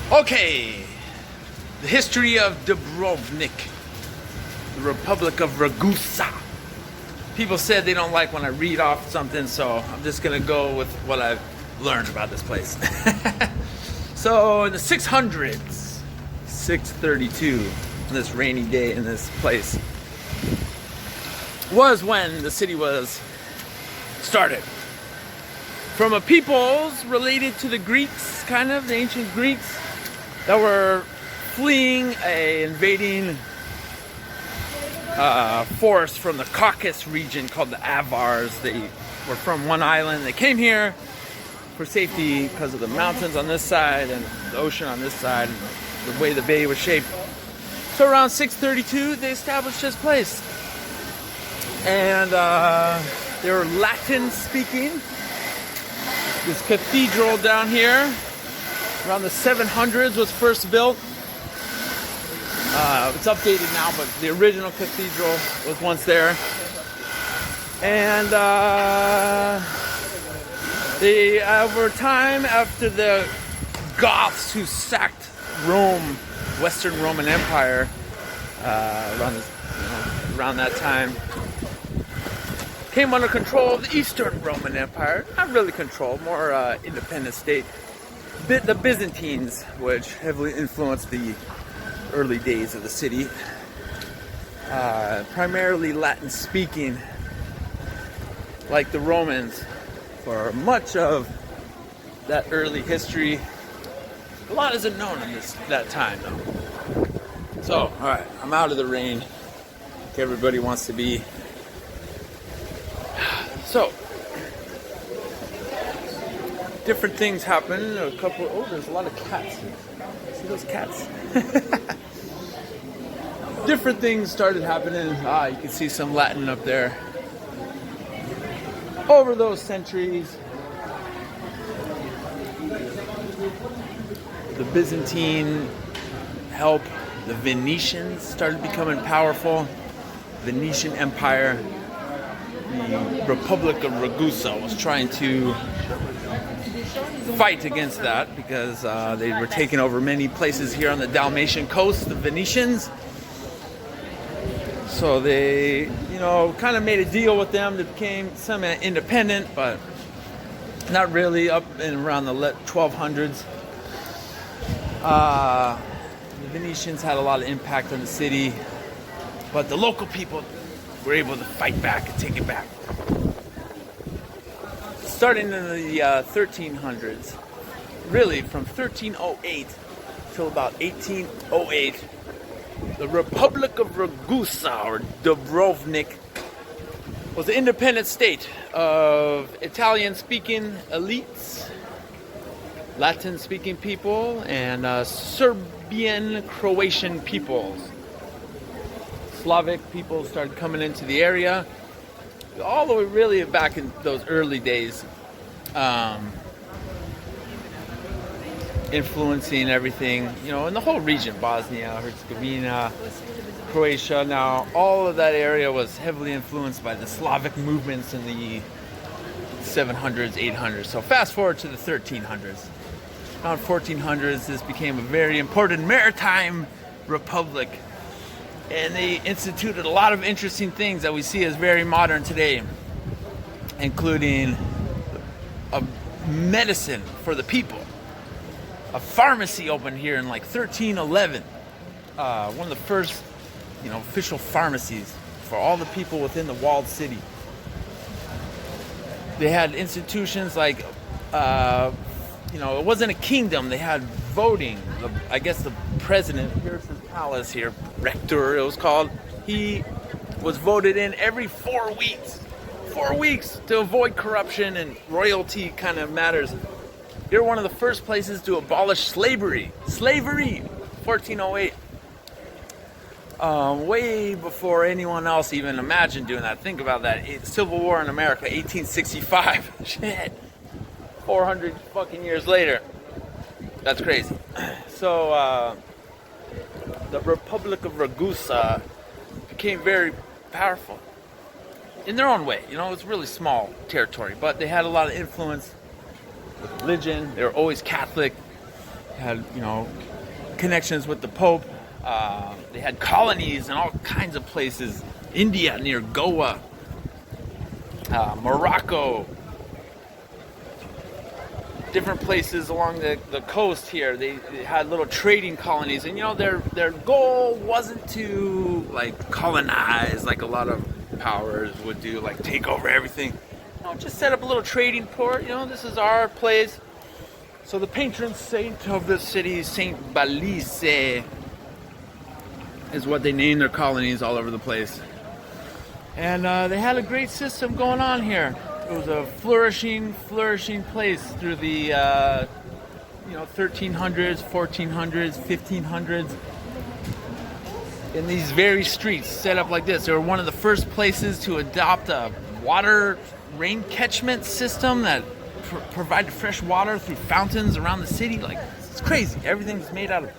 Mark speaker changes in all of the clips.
Speaker 1: Okay, the history of Dubrovnik, the Republic of Ragusa. People said they don't like when I read off something, so I'm just gonna go with what I've learned about this place. So in the 600s, 632, on this rainy day in this place, was when the city was started. From a peoples related to the Greeks, kind of, the ancient Greeks, that were fleeing a invading force from the Caucasus region called the Avars. They were from one island. They came here for safety because of the mountains on this side and the ocean on this side, and the way the bay was shaped. So around 632, they established this place. And they were Latin speaking. This cathedral down here, around the 700s, was first built. It's updated now, but the original cathedral was once there. And they, over time, after the Goths who sacked Rome, Western Roman Empire, around that time, came under control of the Eastern Roman Empire. Not really control, more independent state. The Byzantines, which heavily influenced the early days of the city. Primarily Latin speaking, like the Romans, for much of that early history. A lot isn't known in that time, though. So, alright, I'm out of the rain. Everybody wants to be. So, different things happen. There's a lot of cats. See those cats? Different things started happening. You can see some Latin up there. Over those centuries, the Byzantine help, the Venetians started becoming powerful. Venetian Empire. The Republic of Ragusa was trying to fight against that because they were taking over many places here on the Dalmatian coast, the Venetians. So they, kind of made a deal with them. They became semi-independent, but not really, up and around the 1200s. The Venetians had a lot of impact on the city, but the local people were able to fight back and take it back. Starting in the 1300s, really from 1308 till about 1808, the Republic of Ragusa, or Dubrovnik, was an independent state of Italian-speaking elites, Latin-speaking people, and Serbian Croatian peoples. Slavic people started coming into the area, all the way really back in those early days, influencing everything, in the whole region, Bosnia, Herzegovina, Croatia. Now, all of that area was heavily influenced by the Slavic movements in the 700s, 800s. So fast forward to the 1300s. Around 1400s, this became a very important maritime republic. And they instituted a lot of interesting things that we see as very modern today, including a medicine for the people. A pharmacy opened here in like 1311. One of the first, official pharmacies for all the people within the walled city. They had institutions like, it wasn't a kingdom. They had voting. The president, here's his palace here, rector it was called. He was voted in every 4 weeks. 4 weeks to avoid corruption and royalty kind of matters. They were one of the first places to abolish slavery. 1408. Way before anyone else even imagined doing that. Think about that. Civil War in America, 1865. Shit. 400 fucking years later. That's crazy. So, the Republic of Ragusa became very powerful in their own way. It's a really small territory, but they had a lot of influence with religion. They were always Catholic. had, connections with the Pope. They had colonies in all kinds of places. India near Goa, Morocco, different places along the coast here. They had little trading colonies, and their goal wasn't to like colonize like a lot of powers would do, like take over everything. Just set up a little trading port. This is our place. So the patron saint of the city, Saint Balise, is what they named their colonies all over the place. And they had a great system going on here. It was a flourishing place through the 1300s, 1400s, 1500s. In these very streets set up like this. They were one of the first places to adopt a water rain catchment system that provided fresh water through fountains around the city. Like, it's crazy. Everything's made out of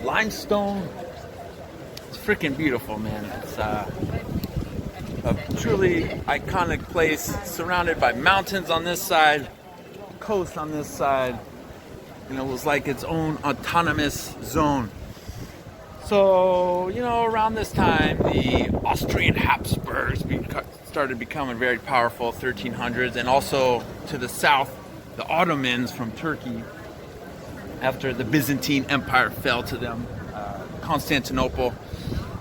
Speaker 1: limestone. It's freaking beautiful, man. It's a truly iconic place, surrounded by mountains on this side, coast on this side. It was like its own autonomous zone. So, around this time, the Austrian Habsburgs started becoming very powerful, 1300s, and also to the south, the Ottomans from Turkey, after the Byzantine Empire fell to them, Constantinople.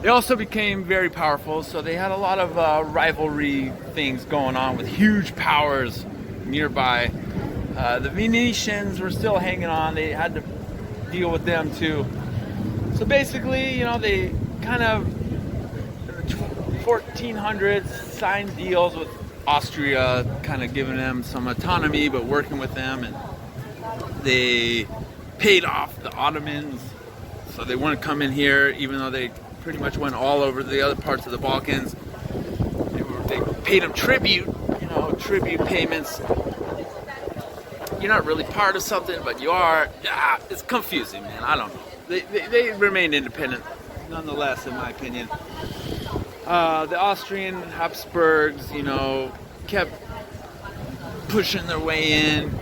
Speaker 1: They also became very powerful, so they had a lot of rivalry things going on with huge powers nearby. The Venetians were still hanging on. They had to deal with them too. So basically, they kind of, in the 1400s, signed deals with Austria, kind of giving them some autonomy, but working with them. And they paid off the Ottomans, so they wouldn't come in here, even though they pretty much went all over the other parts of the Balkans. They paid them tribute, tribute payments. You're not really part of something, but you are. It's confusing, man. I don't know. They remained independent, nonetheless, in my opinion. The Austrian Habsburgs, kept pushing their way in,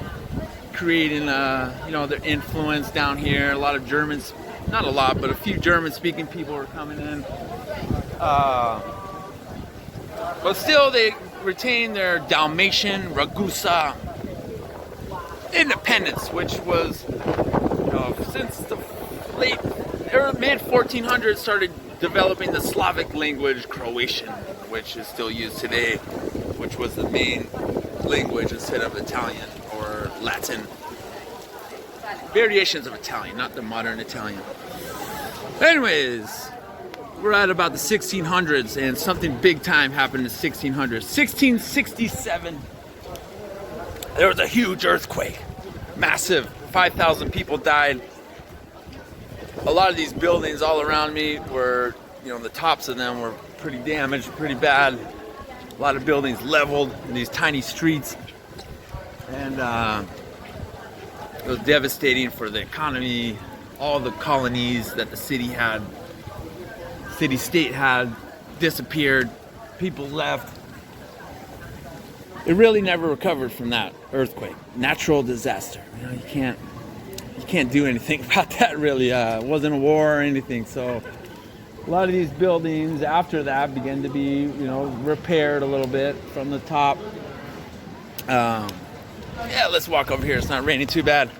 Speaker 1: creating, their influence down here. A lot of Germans, not a lot, but a few German-speaking people were coming in. But still, they retained their Dalmatian Ragusa independence, which was, since the mid 1400s, started developing the Slavic language Croatian, which is still used today, which was the main language instead of Italian or Latin. Variations of Italian, not the modern Italian. Anyways, we're at about the 1600s, and something big time happened in the 1600s. 1667, there was a huge earthquake, massive. 5,000 people died. A lot of these buildings all around me were, the tops of them were pretty damaged, pretty bad. A lot of buildings leveled in these tiny streets. And it was devastating for the economy. All the colonies that the city-state had disappeared. People left. It really never recovered from that earthquake. Natural disaster. You can't do anything about that, really. It wasn't a war or anything. So a lot of these buildings after that began to be, repaired a little bit from the top. Let's walk over here. It's not raining too bad.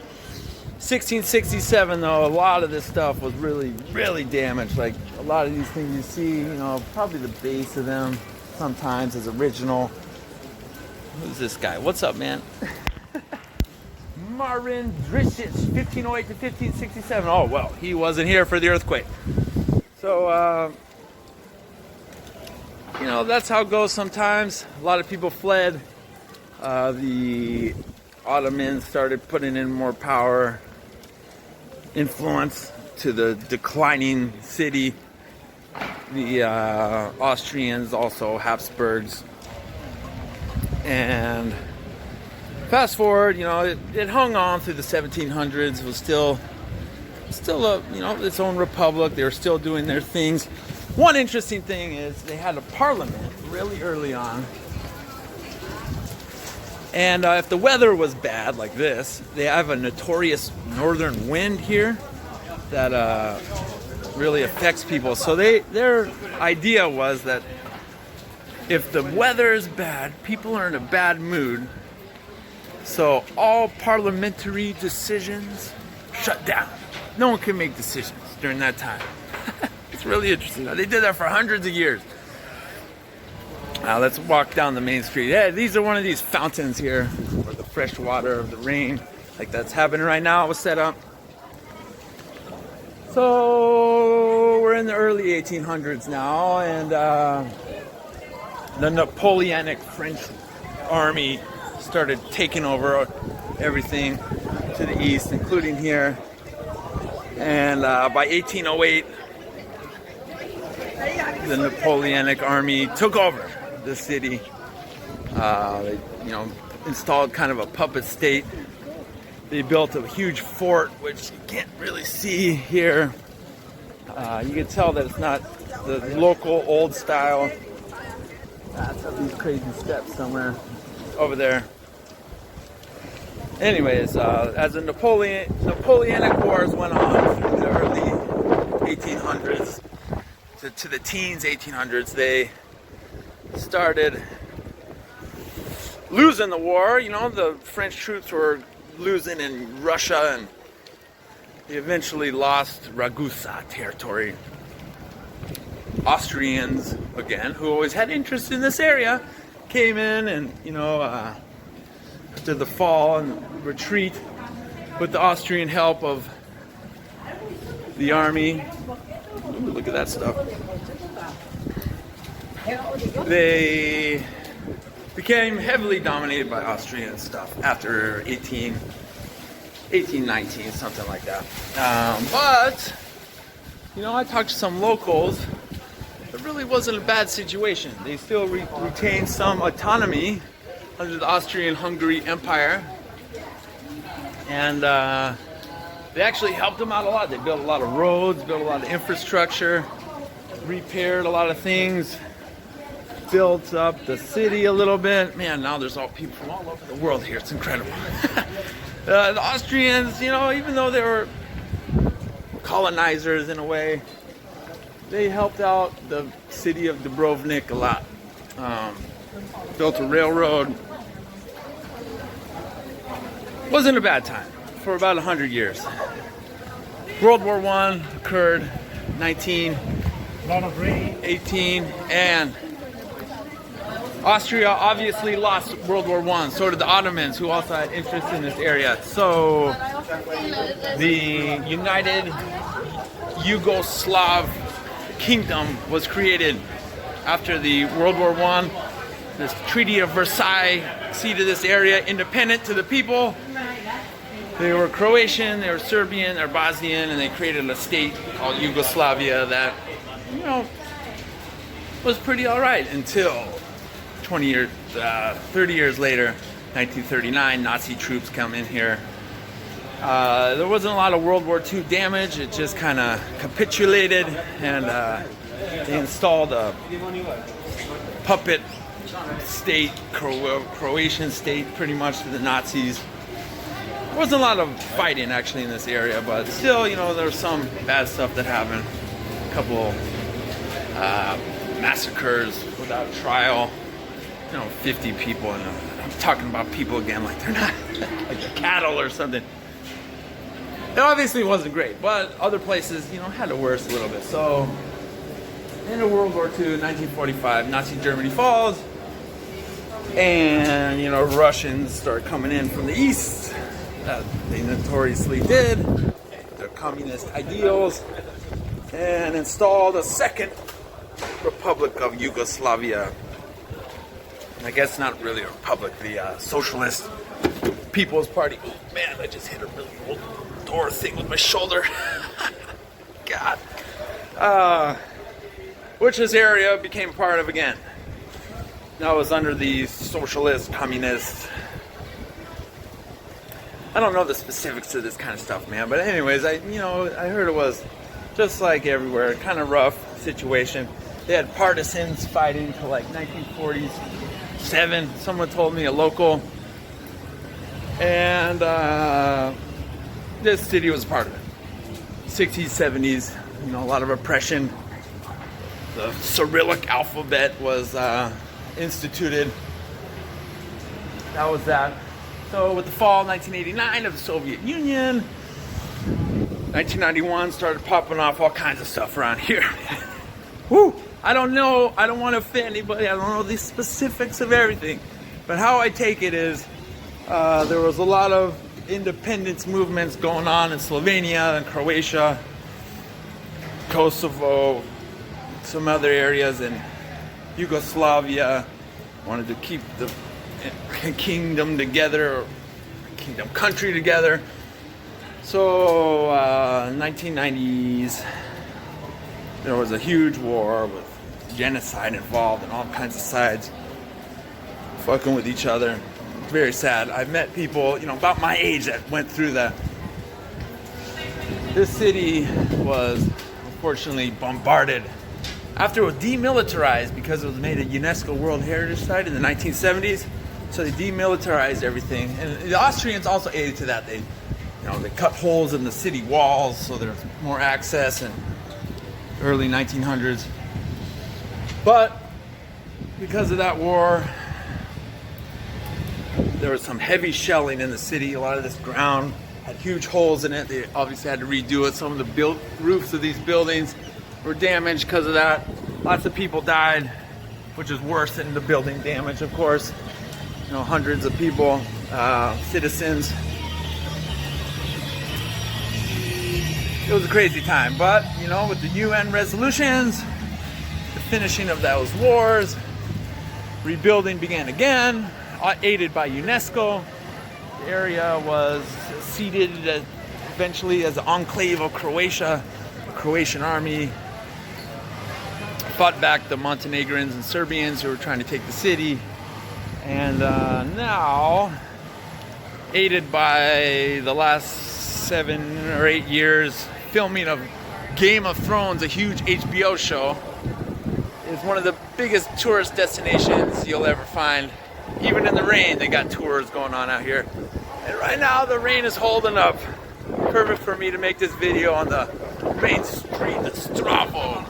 Speaker 1: 1667, though, a lot of this stuff was really, really damaged. Like a lot of these things you see, probably the base of them sometimes is original. Who's this guy? What's up, man? Marin Drisic, 1508 to 1567. Oh, well, he wasn't here for the earthquake. So, that's how it goes sometimes. A lot of people fled. The Ottomans started putting in more power, influence to the declining city. The Austrians, also Habsburgs. And fast forward, it hung on through the 1700s. It was still its own republic. They were still doing their things. One interesting thing is they had a parliament really early on. And if the weather was bad like this, they have a notorious northern wind here that really affects people. So their idea was that if the weather is bad, people are in a bad mood. So all parliamentary decisions shut down. No one can make decisions during that time. It's really interesting. They did that for hundreds of years. Now let's walk down the main street. Yeah, these are one of these fountains here where the fresh water of the rain, like that's happening right now, was set up. So we're in the early 1800s now, and the Napoleonic French army started taking over everything to the east, including here. And by 1808, the Napoleonic army took over the city. They, installed kind of a puppet state. They built a huge fort, which you can't really see here. You can tell that it's not the local old style. That's up these crazy steps somewhere over there. Anyways, as the Napoleonic Wars went on through the early 1800s to the teens 1800s, they started losing the war. The French troops were losing in Russia, and they eventually lost Ragusa territory. Austrians, again, who always had interest in this area, came in and, after the fall and retreat, with the Austrian help of the army. Ooh, look at that stuff. They became heavily dominated by Austrian stuff after 1819, something like that. But, I talked to some locals. It really wasn't a bad situation. They still retained some autonomy under the Austrian-Hungary Empire. And they actually helped them out a lot. They built a lot of roads, built a lot of infrastructure, repaired a lot of things, built up the city a little bit. Man, now there's all people from all over the world here. It's incredible. The Austrians, even though they were colonizers in a way, they helped out the city of Dubrovnik a lot. Built a railroad. Wasn't a bad time for about 100 years. World War I occurred 1918, and Austria obviously lost World War I. So did the Ottomans, who also had interest in this area. So the United Yugoslav Kingdom was created after the World War I. This Treaty of Versailles ceded this area independent to the people. They were Croatian, they were Serbian, they were Bosnian, and they created a state called Yugoslavia that, was pretty alright until 30 years later, 1939, Nazi troops come in here. There wasn't a lot of World War II damage. It just kind of capitulated, and they installed a puppet state, Croatian state, pretty much, to the Nazis. There wasn't a lot of fighting actually in this area, but still, there was some bad stuff that happened. A couple massacres without trial. 50 people, and I'm talking about people again like they're not like cattle or something. It obviously wasn't great, but other places, had it worse a little bit. So, into World War II, 1945, Nazi Germany falls, and Russians start coming in from the east. That they notoriously did. Their communist ideals, and installed a second Republic of Yugoslavia. I guess not really a republic, the Socialist People's Party. Oh man, I just hit a really old door thing with my shoulder. God. Which this area became part of again. That was under the Socialist, Communist. I don't know the specifics of this kind of stuff, man. But anyways, I heard it was just like everywhere, kind of rough situation. They had partisans fighting till like 1947. Someone told me, a local, And this city was part of it. 60s, 70s, you know, a lot of oppression. The Cyrillic alphabet was instituted. That was that. So with the fall 1989 of the Soviet Union, 1991 started popping off all kinds of stuff around here. Woo! I don't know, I don't want to offend anybody, I don't know the specifics of everything. But how I take it is, there was a lot of independence movements going on in Slovenia and Croatia, Kosovo, some other areas in Yugoslavia. Wanted to keep the kingdom together, or kingdom country together. So 1990s, there was a huge war with genocide involved and all kinds of sides fucking with each other. Very sad. I've met people, you know, about my age that went through that. This city was unfortunately bombarded after it was demilitarized because it was made a UNESCO World Heritage Site in the 1970s. So they demilitarized everything, and the Austrians also aided to that. They, you know, they cut holes in the city walls so there's more access in early 1900s. But because of that war, there was some heavy shelling in the city. A lot of this ground had huge holes in it. They obviously had to redo it. Some of the roofs of these buildings were damaged because of that. Lots of people died, which is worse than the building damage, of course. You know, hundreds of people, citizens. It was a crazy time, but you know, with the UN resolutions, the finishing of those wars, rebuilding began again, aided by UNESCO. The area was seeded eventually as an enclave of Croatia. The Croatian army fought back the Montenegrins and Serbians who were trying to take the city. And now, aided by the last 7 or 8 years filming of Game of Thrones, a huge HBO show, is one of the biggest tourist destinations you'll ever find. Even in the rain, they got tours going on out here. And right now, the rain is holding up. Perfect for me to make this video on the main street, the Stravo,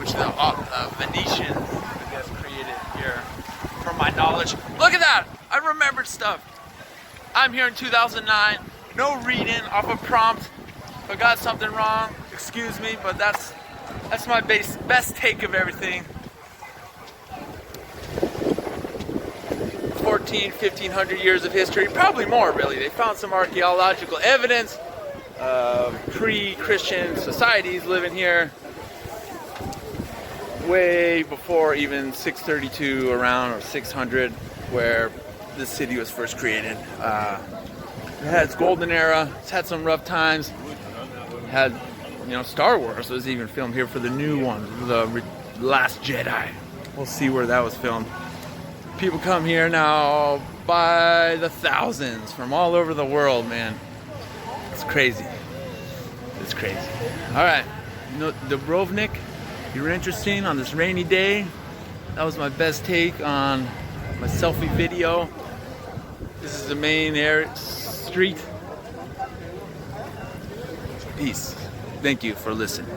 Speaker 1: which the Venetians, I guess, created here. From my knowledge. Look at that! I remembered stuff. I'm here in 2009. No reading off a prompt. If I got something wrong, excuse me, but that's my best take of everything. 1500 years of history, probably more really. They found some archaeological evidence of pre-Christian societies living here way before even 632 around, or 600, where this city was first created. It had its golden era. It's had some rough times. It had, you know, Star Wars was even filmed here for the new one, the Last Jedi. We'll see where that was filmed. People come here now by the thousands from all over the world, man. It's crazy. It's crazy. All right, you know, Dubrovnik. You're interesting on this rainy day. That was my best take on my selfie video. This is the main street. Peace. Thank you for listening.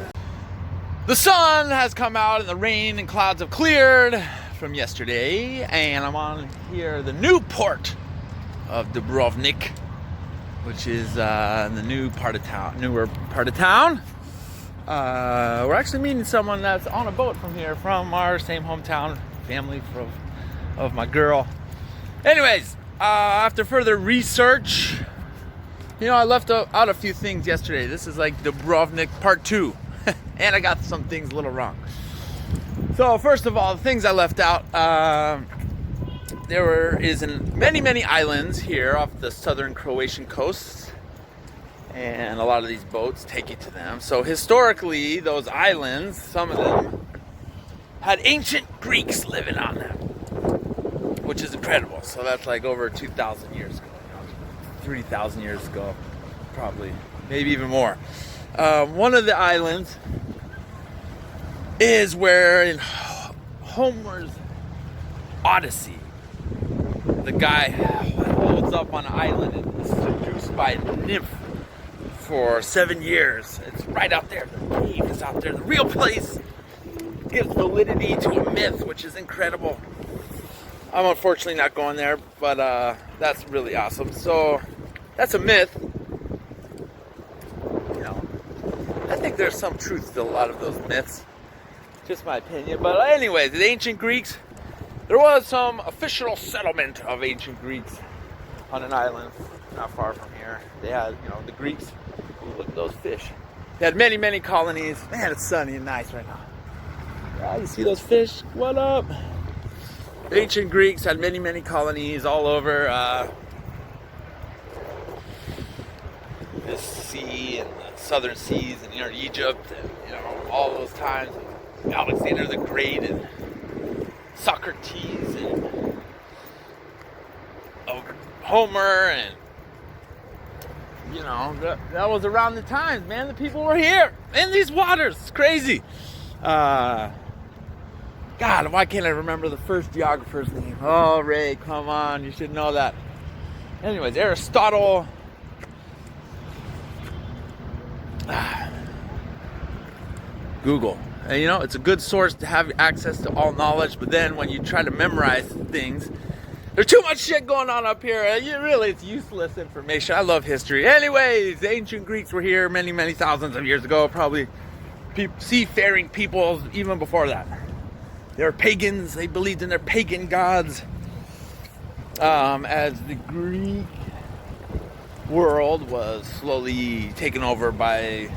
Speaker 1: The sun has come out and the rain and clouds have cleared from yesterday, and I'm on here the new port of Dubrovnik, which is in the newer part of town. We're actually meeting someone that's on a boat from here, from our same hometown, family of my girl. Anyways, after further research, you know, I left out a few things yesterday. This is like Dubrovnik part 2, and I got some things a little wrong. So first of all, the things I left out, there is many islands here off the southern Croatian coast, and a lot of these boats take you to them. So historically, those islands, some of them, had ancient Greeks living on them, which is incredible. So that's like over 2,000 years ago, 3,000 years ago, probably, maybe even more. One of the islands is where in Homer's Odyssey, the guy, ends up on an island and is seduced by a nymph for 7 years. It's right out there. The cave is out there. The real place gives validity to a myth, which is incredible. I'm unfortunately not going there, but that's really awesome. So that's a myth. You know, I think there's some truth to a lot of those myths. Just my opinion. But anyways, the ancient Greeks, there was some official settlement of ancient Greeks on an island not far from here. They had, you know, the Greeks. Ooh, look at those fish. They had many, many colonies. Man, it's sunny and nice right now. Yeah, you see those fish? What up? Ancient Greeks had many, many colonies all over this sea and the southern seas and near Egypt, and you know, all those times. Alexander the Great and Socrates and Homer, and you know, that was around the times, man. The people were here in these waters. It's crazy. God, why can't I remember the first geographer's name? Oh, Ray, come on, you should know that. Anyways, Aristotle. Google. And, you know, it's a good source to have access to all knowledge, but then when you try to memorize things, there's too much shit going on up here. It's useless information. I love history. Anyways, the ancient Greeks were here many, many thousands of years ago. Probably seafaring peoples even before that. They were pagans. They believed in their pagan gods. As the Greek world was slowly taken over by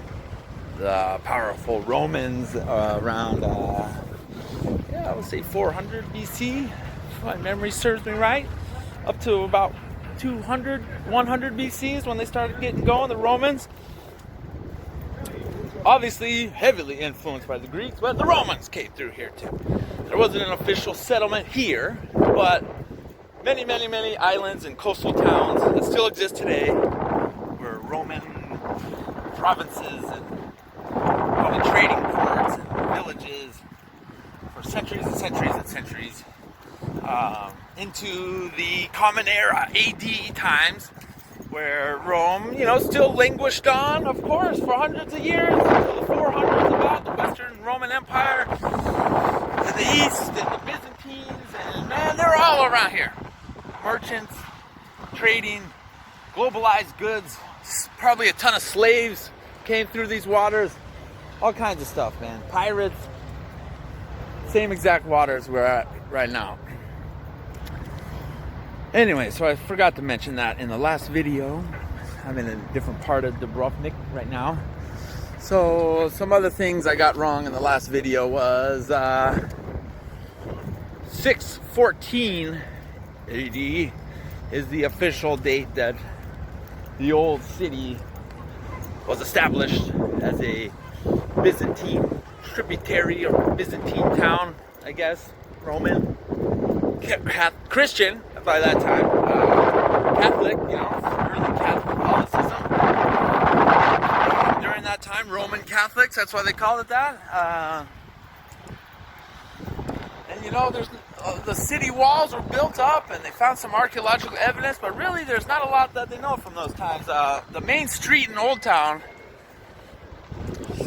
Speaker 1: the powerful Romans around, I would say 400 BC, if my memory serves me right, up to about 100 BC is when they started getting going, the Romans. Obviously heavily influenced by the Greeks, but the Romans came through here too. There wasn't an official settlement here, but many, many, many islands and coastal towns that still exist today were Roman provinces and probably trading ports and villages for centuries and centuries and centuries, into the Common Era, AD times, where Rome, you know, still languished on, of course, for hundreds of years, until the 400s about, the Western Roman Empire, to the east, and the Byzantines, and man, they're all around here. Merchants, trading, globalized goods, probably a ton of slaves came through these waters, all kinds of stuff, man. Pirates, same exact waters we're at right now. Anyway, so I forgot to mention that in the last video. I'm in a different part of Dubrovnik right now. So some other things I got wrong in the last video was 614 AD is the official date that the old city was established as a Byzantine tributary or Byzantine town, I guess, Roman, Christian by that time, Catholic, you know, early Catholicism. During that time, Roman Catholics, that's why they call it that. And you know, there's the city walls were built up, and they found some archaeological evidence, but really, there's not a lot that they know from those times. The main street in Old Town,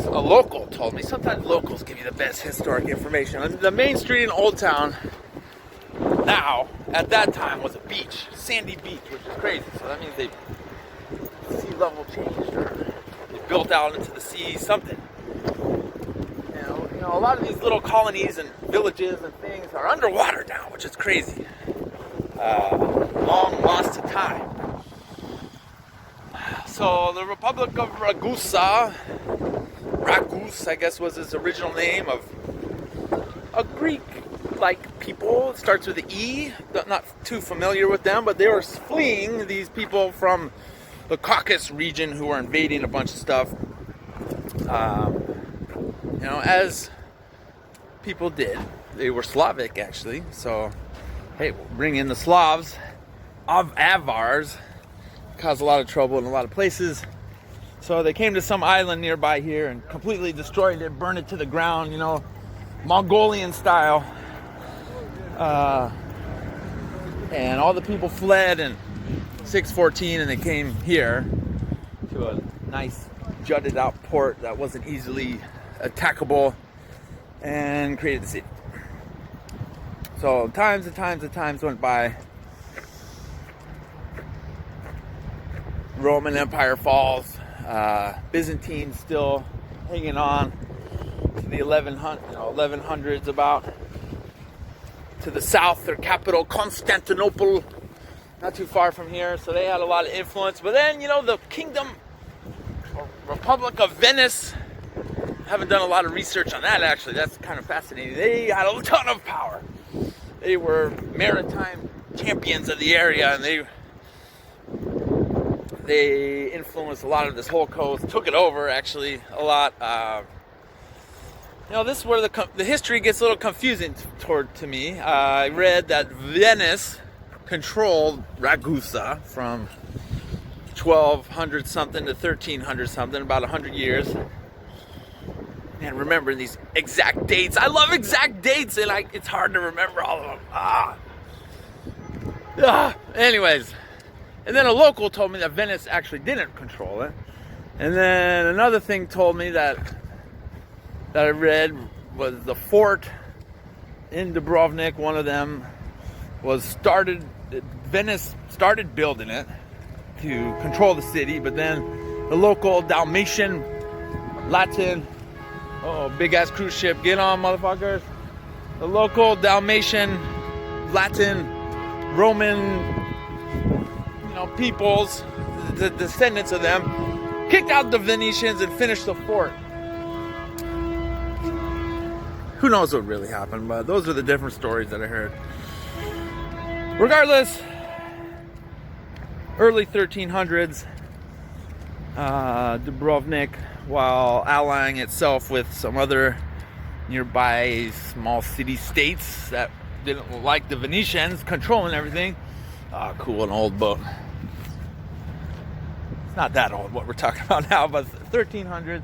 Speaker 1: a local told me, sometimes locals give you the best historic information. The main street in Old Town now, at that time, was a beach, sandy beach, which is crazy. So that means sea level changed, or they built out into the sea, something. You know, a lot of these little colonies and villages and things are underwater now, which is crazy. Long lost to time. So the Republic of Ragusa, I guess was its original name, of a Greek-like people. It starts with an E. Not too familiar with them, but they were fleeing, these people from the Caucasus region who were invading a bunch of stuff. You know, as people did. They were Slavic, actually. So, hey, we'll bring in the Slavs. Avars caused a lot of trouble in a lot of places. So they came to some island nearby here and completely destroyed it, burned it to the ground, you know, Mongolian style. And all the people fled, and 614, and they came here to a nice jutted out port that wasn't easily attackable and created the city. So times and times and times went by. Roman Empire falls. Byzantine still hanging on to the 1100s about. To the south, their capital, Constantinople, not too far from here. So they had a lot of influence. But then, the kingdom, or Republic of Venice, haven't done a lot of research on that actually. That's kind of fascinating. They had a ton of power. They were maritime champions of the area, and they influenced a lot of this whole coast, took it over actually a lot. This is where the history gets a little confusing to me. I read that Venice controlled Ragusa from 1200 something to 1300 something, about 100 years. And remember these exact dates. I love exact dates, and it's hard to remember all of them. Anyways, and then a local told me that Venice actually didn't control it. And then another thing told me that I read was the fort in Dubrovnik. One of them Venice started building it to control the city, but then the local Dalmatian, Latin, big ass cruise ship, get on motherfuckers. The local Dalmatian, Latin, Roman, peoples, the descendants of them, kicked out the Venetians and finished the fort. Who knows what really happened, but those are the different stories that I heard. Regardless, early 1300s, Dubrovnik, while allying itself with some other nearby small city-states that didn't like the Venetians controlling everything. Cool, an old boat. It's not that old, what we're talking about now, but 1300s.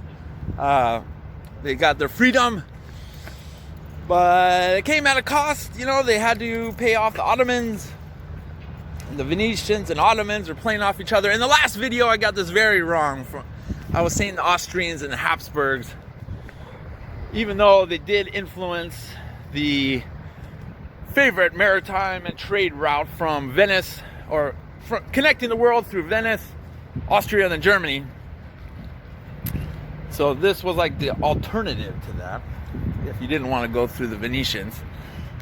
Speaker 1: They got their freedom, but it came at a cost. They had to pay off the Ottomans. The Venetians and Ottomans are playing off each other. In the last video, I got this very wrong. I was saying the Austrians and the Habsburgs, even though they did influence the favorite maritime and trade route from Venice, or connecting the world through Venice, Austria, and then Germany. So this was like the alternative to that. If you didn't want to go through the Venetians,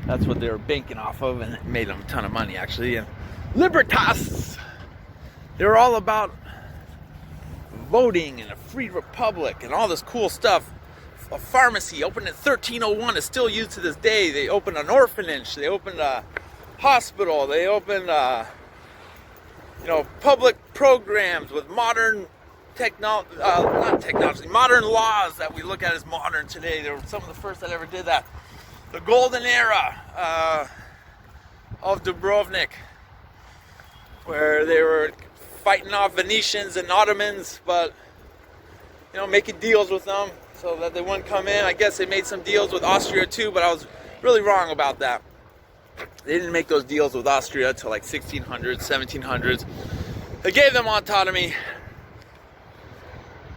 Speaker 1: that's what they were banking off of, and it made them a ton of money actually. And Libertas, they were all about voting and a free republic and all this cool stuff. A pharmacy opened in 1301 is still used to this day. They opened an orphanage, they opened a hospital, they opened public programs with modern modern laws that we look at as modern today. They were some of the first that ever did that. The golden era of Dubrovnik, where they were fighting off Venetians and Ottomans, but making deals with them so that they wouldn't come in. I guess they made some deals with Austria too, but I was really wrong about that. They didn't make those deals with Austria till like 1600s, 1700s. They gave them autonomy.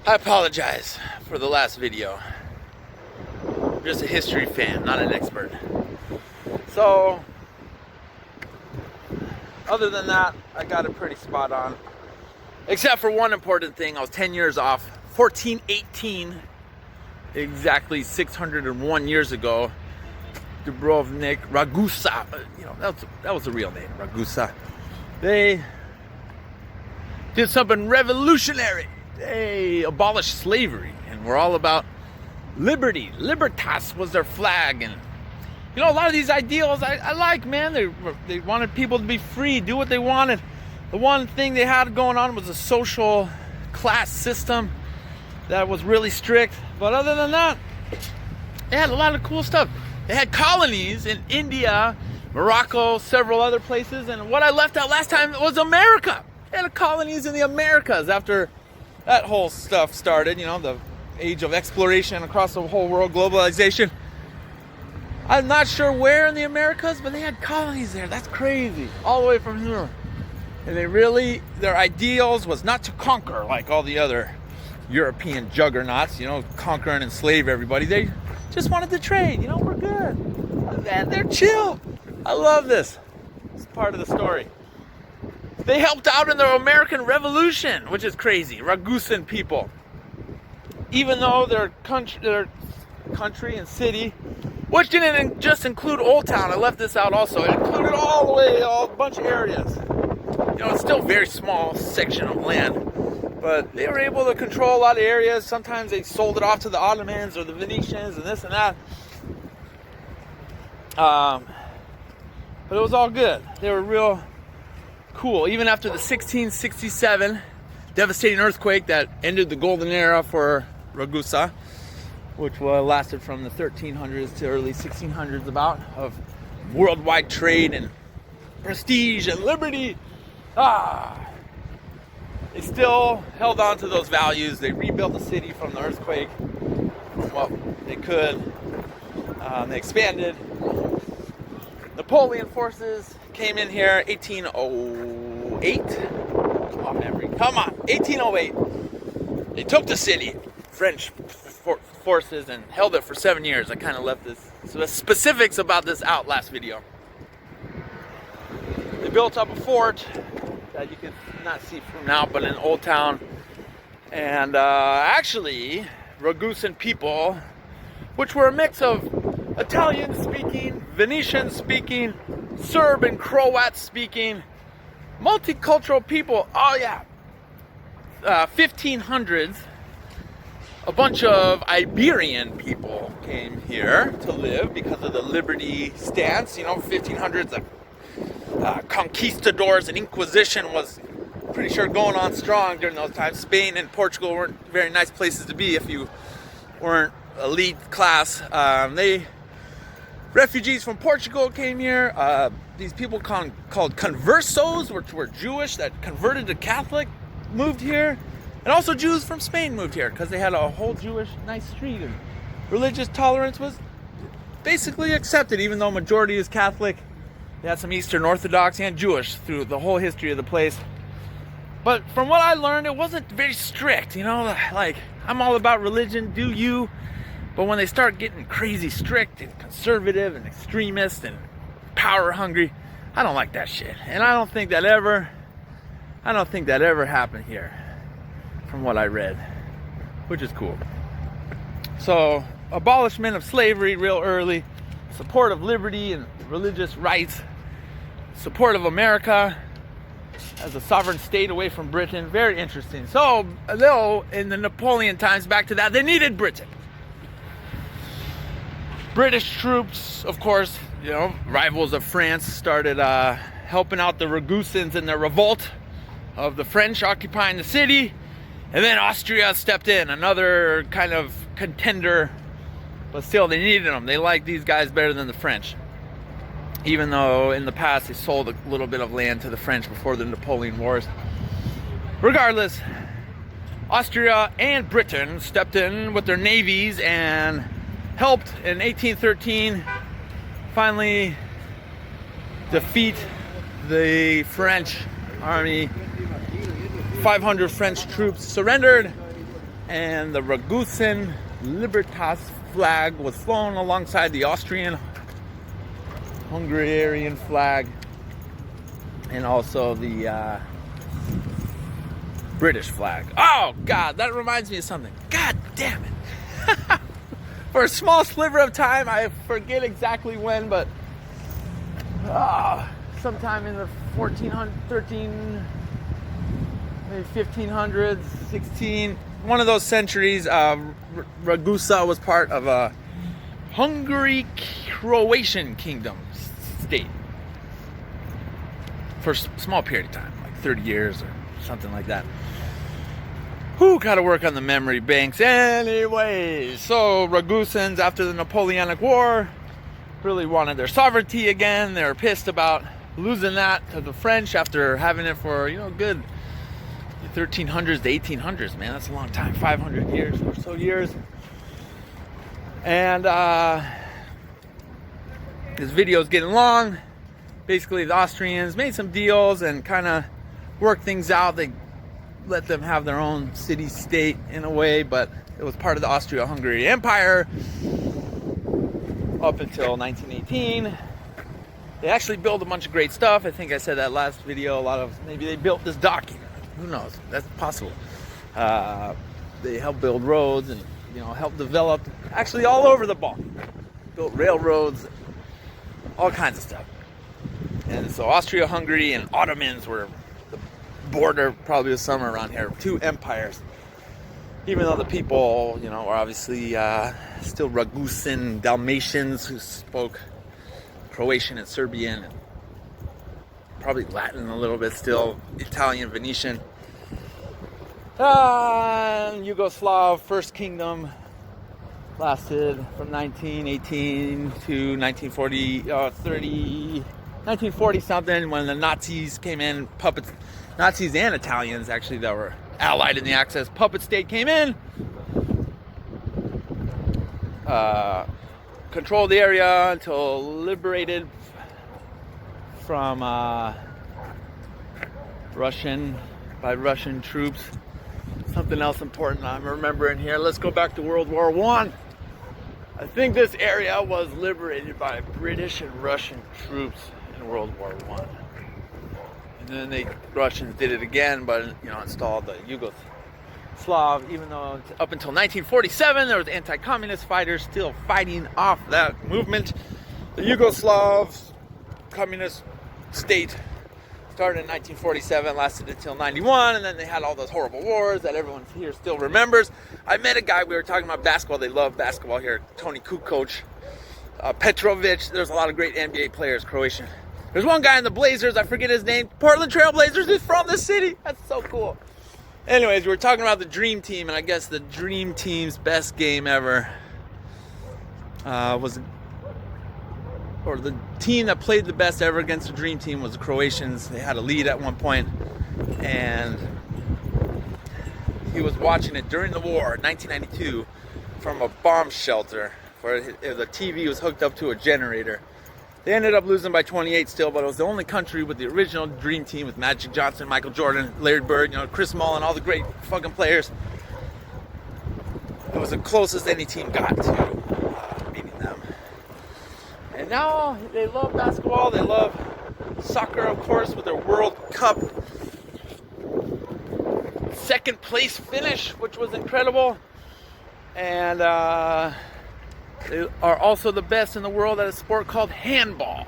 Speaker 1: I apologize for the last video. I'm just a history fan, not an expert. So, other than that, I got it pretty spot on. Except for one important thing, I was 10 years off. 1418, exactly 601 years ago, Dubrovnik, Ragusa, that was the real name, Ragusa. They did something revolutionary. They abolished slavery and were all about liberty. Libertas was their flag. And a lot of these ideals I like, man. They wanted people to be free, do what they wanted. The one thing they had going on was a social class system that was really strict. But other than that, they had a lot of cool stuff. They had colonies in India, Morocco, several other places. And what I left out last time was America. They had colonies in the Americas after that whole stuff started, the age of exploration across the whole world, globalization. I'm not sure where in the Americas, but they had colonies there. That's crazy. All the way from here. And their ideals was not to conquer like all the other European juggernauts, you know, conquer and enslave everybody. They just wanted to trade, you know, we're good. And they're chill. I love this. It's part of the story. They helped out in the American Revolution, which is crazy. Ragusan people. Even though their country and city, which didn't just include Old Town, I left this out also. It included all the way, a bunch of areas. You know, it's still a very small section of land, but they were able to control a lot of areas. Sometimes they sold it off to the Ottomans or the Venetians and this and that. But it was all good. They were real cool. Even after the 1667 devastating earthquake that ended the golden era for Ragusa, which lasted from the 1300s to early 1600s about, of worldwide trade and prestige and liberty. They still held on to those values. They rebuilt the city from the earthquake from what they could. They expanded. Napoleon forces came in here 1808. Come on, memory. Come on, 1808. They took the city, French forces, and held it for 7 years. I kind of left the specifics about this out last video. They built up a fort that you can not see from now, but in Old Town. And actually, Ragusan people, which were a mix of Italian-speaking, Venetian-speaking, Serb and Croat-speaking, multicultural people. Oh yeah, 1500s, a bunch of Iberian people came here to live because of the liberty stance. You know, 1500s, conquistadors and Inquisition was pretty sure going on strong during those times. Spain and Portugal weren't very nice places to be if you weren't elite class. Refugees from Portugal came here. These people called conversos, which were Jewish that converted to Catholic, moved here. And also Jews from Spain moved here because they had a whole Jewish nice street, and religious tolerance was basically accepted, even though majority is Catholic. They had some Eastern Orthodox and Jewish through the whole history of the place. But from what I learned, it wasn't very strict, you know, like, I'm all about religion, do you? But when they start getting crazy strict and conservative and extremist and power hungry, I don't like that shit. And I don't think that ever happened here, from what I read, which is cool. So, abolishment of slavery real early, support of liberty and religious rights, support of America as a sovereign state away from Britain. Very interesting. So, though, in the Napoleon times, back to that, they needed Britain. British troops, of course, you know, rivals of France, started helping out the Ragusans in their revolt of the French occupying the city. And then Austria stepped in, another kind of contender, but still they needed them. They liked these guys better than the French. Even though in the past they sold a little bit of land to the French before the Napoleon Wars. Regardless, Austria and Britain stepped in with their navies and helped in 1813 finally defeat the French army. 500 French troops surrendered, and the Ragusan Libertas flag was flown alongside the Austrian Hungarian flag and also the British flag. Oh God, that reminds me of something. God damn it. For a small sliver of time, I forget exactly when, but sometime in the 1500s, 16, one of those centuries, Ragusa was part of a Hungary-Croatian Kingdom state for a small period of time, like 30 years or something like that. Gotta work on the memory banks. Anyways, so Ragusans, after the Napoleonic War, really wanted their sovereignty again. They were pissed about losing that to the French after having it for, you know, good 1300s to 1800s, man. That's a long time, 500 years or so years. And this video is getting long. Basically, the Austrians made some deals and kind of work things out. They let them have their own city-state in a way, but it was part of the Austro-Hungarian Empire up until 1918. They actually built a bunch of great stuff. I think I said that last video. Maybe they built this dock. Who knows? That's possible. They helped build roads and helped develop actually all over the Balkans. Built railroads, all kinds of stuff. And so Austria-Hungary and Ottomans were the border probably of somewhere around here. Two empires. Even though the people, are obviously still Ragusan Dalmatians who spoke Croatian and Serbian, and probably Latin a little bit still, Italian, Venetian. Yugoslav First Kingdom lasted from 1918 to 1940 something, when the Nazis came in. Nazis and Italians actually that were allied in the Axis puppet state came in, controlled the area until liberated from Russian troops. Something else important I'm remembering here. Let's go back to World War I. I think this area was liberated by British and Russian troops in World War I. And then the Russians did it again, but installed the Yugoslav. Even though up until 1947 there was anti-communist fighters still fighting off that movement. The Yugoslav communist state started in 1947, lasted until 91, and then they had all those horrible wars that everyone here still remembers. I met a guy, we were talking about basketball, they love basketball here, Tony Kukoc, Petrovic. There's a lot of great NBA players, Croatian. There's one guy in the Blazers, I forget his name, Portland Trail Blazers, he's from the city. That's so cool. Anyways, we were talking about the Dream Team, and I guess the Dream Team's best game ever the team that played the best ever against the Dream Team was the Croatians. They had a lead at one point, and he was watching it during the war, 1992, from a bomb shelter where the TV was hooked up to a generator. They ended up losing by 28 still, but it was the only country with the original Dream Team with Magic Johnson, Michael Jordan, Larry Bird, Chris Mullin, all the great fucking players. It was the closest any team got to beating them. And now they love basketball, they love soccer, of course, with their World Cup second place finish, which was incredible. And they are also the best in the world at a sport called handball,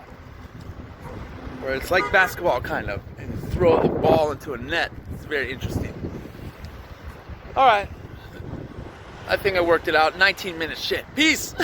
Speaker 1: where it's like basketball kind of, and you throw the ball into a net. It's very interesting. All right, I think I worked it out. 19 minutes. Shit. Peace.